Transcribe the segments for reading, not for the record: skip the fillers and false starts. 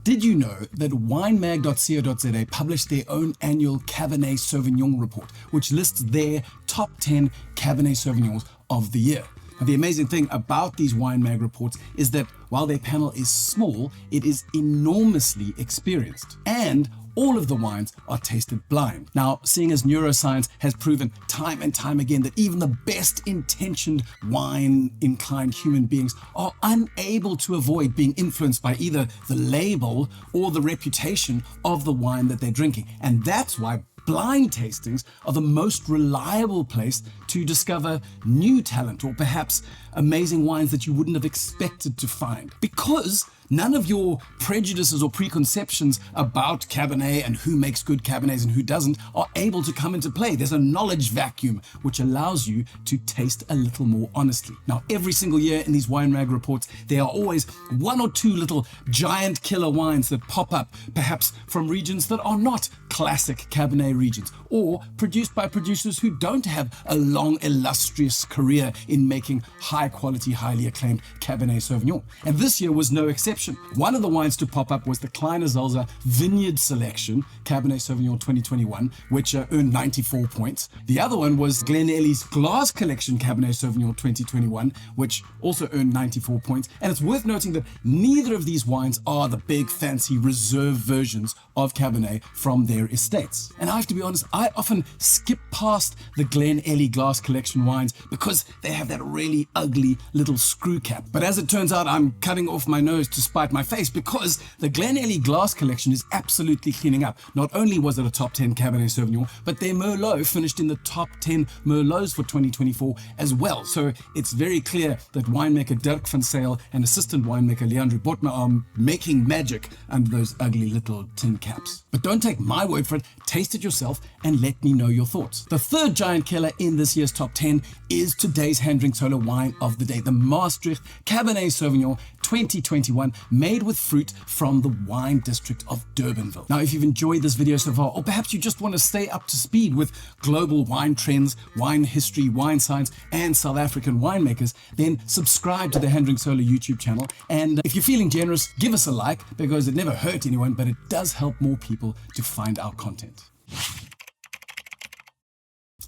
Did you know that winemag.co.za published their own annual Cabernet Sauvignon report, which lists their top 10 Cabernet Sauvignons of the year? Now, the amazing thing about these Wine Mag reports is that while their panel is small, it is enormously experienced. And all of the wines are tasted blind. Now, seeing as neuroscience has proven time and time again that even the best intentioned wine-inclined human beings are unable to avoid being influenced by either the label or the reputation of the wine that they're drinking. And that's why blind tastings are the most reliable place to discover new talent or perhaps amazing wines that you wouldn't have expected to find. Because none of your prejudices or preconceptions about Cabernet and who makes good Cabernets and who doesn't are able to come into play. There's a knowledge vacuum which allows you to taste a little more honestly. Now, every single year in these Wine Mag reports, there are always one or two little giant killer wines that pop up, perhaps from regions that are not classic Cabernet regions, or produced by producers who don't have a long, illustrious career in making high quality, highly acclaimed Cabernet Sauvignon. And this year was no exception. One of the wines to pop up was the Kleine Zalzer Vineyard Selection Cabernet Sauvignon 2021, which earned 94 points. The other one was Glen Ellie's Glass Collection Cabernet Sauvignon 2021, which also earned 94 points. And it's worth noting that neither of these wines are the big, fancy, reserve versions of Cabernet from their estates. And I have to be honest, I often skip past the Glen Ellie Glass Collection wines because they have that really ugly little screw cap. But as it turns out, I'm cutting off my nose to spite my face because the Glen Ellie Glass Collection is absolutely cleaning up. Not only was it a top 10 Cabernet Sauvignon, but their Merlot finished in the top 10 Merlots for 2024 as well. So it's very clear that winemaker Dirk van Sale and assistant winemaker Leandro Botma are making magic under those ugly little tin caps. But don't take my word for it, taste it yourself and let me know your thoughts. The third giant killer in this year's top 10 is today's hand drink solo wine of the day, the Maastricht Cabernet Sauvignon 2021, made with fruit from the wine district of Durbanville. Now, if you've enjoyed this video so far, or perhaps you just want to stay up to speed with global wine trends, wine history, wine science, and South African winemakers, then subscribe to the Hand Drink Solo YouTube channel. And if you're feeling generous, give us a like, because it never hurt anyone, but it does help more people to find our content.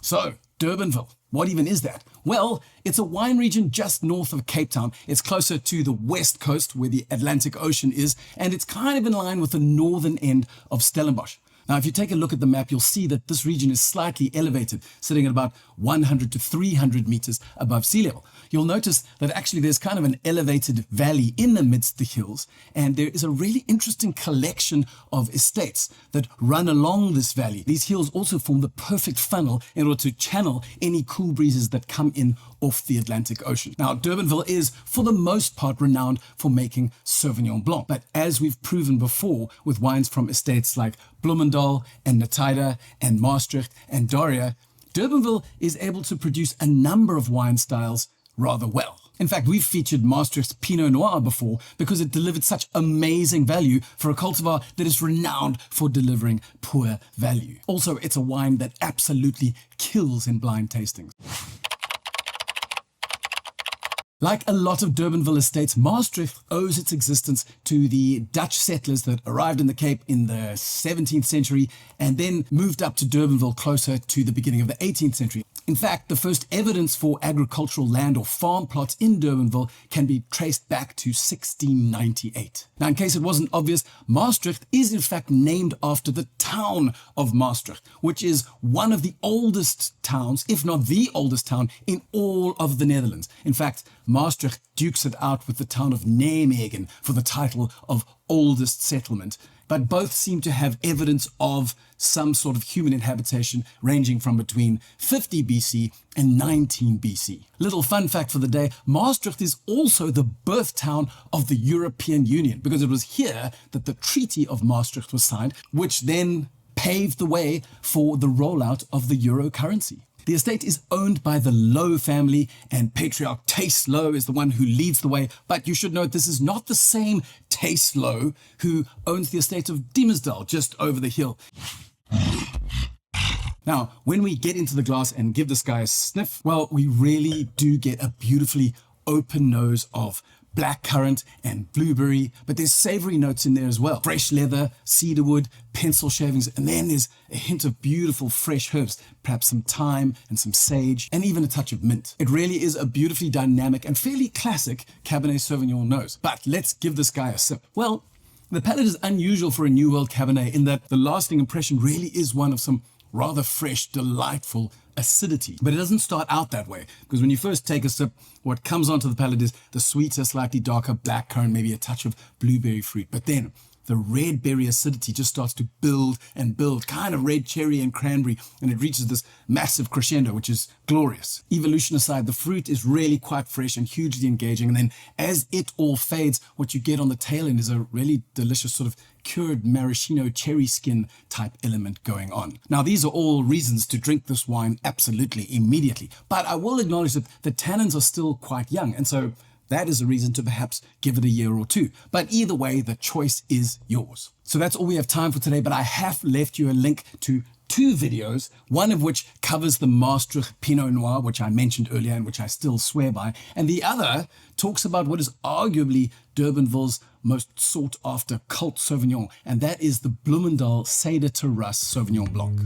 So, Durbanville. What even is that? Well, it's a wine region just north of Cape Town. It's closer to the west coast where the Atlantic Ocean is, and it's kind of in line with the northern end of Stellenbosch. Now, if you take a look at the map, you'll see that this region is slightly elevated, sitting at about 100 to 300 meters above sea level. You'll notice that actually there's kind of an elevated valley in the midst of the hills, and there is a really interesting collection of estates that run along this valley. These hills also form the perfect funnel in order to channel any cool breezes that come in off the Atlantic Ocean. Now, Durbanville is, for the most part, renowned for making Sauvignon Blanc. But as we've proven before with wines from estates like Bloemendal and Nataida and Maastricht and Doria, Durbanville is able to produce a number of wine styles rather well. In fact, we've featured Maastricht's Pinot Noir before because it delivered such amazing value for a cultivar that is renowned for delivering poor value. Also, it's a wine that absolutely kills in blind tastings. Like a lot of Durbanville estates, Maastricht owes its existence to the Dutch settlers that arrived in the Cape in the 17th century and then moved up to Durbanville closer to the beginning of the 18th century. In fact, the first evidence for agricultural land or farm plots in Durbanville can be traced back to 1698. Now, in case it wasn't obvious, Maastricht is in fact named after the town of Maastricht, which is one of the oldest towns, if not the oldest town, in all of the Netherlands. In fact, Maastricht dukes it out with the town of Nijmegen for the title of oldest settlement. But both seem to have evidence of some sort of human inhabitation ranging from between 50 BC and 19 BC. Little fun fact for the day, Maastricht is also the birth town of the European Union, because it was here that the Treaty of Maastricht was signed, which then paved the way for the rollout of the euro currency. The estate is owned by the Lowe family, and patriarch Tace Lowe is the one who leads the way. But you should note this is not the same Tace Lowe who owns the estate of Diemersdal just over the hill. Now, when we get into the glass and give this guy a sniff, well, we really do get a beautifully open nose of blackcurrant and blueberry, but there's savory notes in there as well. Fresh leather, cedarwood, pencil shavings, and then there's a hint of beautiful fresh herbs, perhaps some thyme and some sage, and even a touch of mint. It really is a beautifully dynamic and fairly classic Cabernet Sauvignon nose. But let's give this guy a sip. Well, the palate is unusual for a New World Cabernet in that the lasting impression really is one of some rather fresh, delightful acidity. But it doesn't start out that way, because when you first take a sip, what comes onto the palate is the sweeter, slightly darker blackcurrant, maybe a touch of blueberry fruit. But then the red berry acidity just starts to build and build, kind of red cherry and cranberry, and it reaches this massive crescendo, which is glorious. Evolution aside, the fruit is really quite fresh and hugely engaging, and then as it all fades, what you get on the tail end is a really delicious sort of cured maraschino cherry skin type element going on. Now, these are all reasons to drink this wine absolutely immediately, but I will acknowledge that the tannins are still quite young, and so that is a reason to perhaps give it a year or two. But either way, the choice is yours. So that's all we have time for today, but I have left you a link to 2 videos, one of which covers the Maastricht Pinot Noir, which I mentioned earlier and which I still swear by, and the other talks about what is arguably Durbanville's most sought after cult Sauvignon, and that is the Bloemendal Cedar Terrasse Sauvignon Blanc.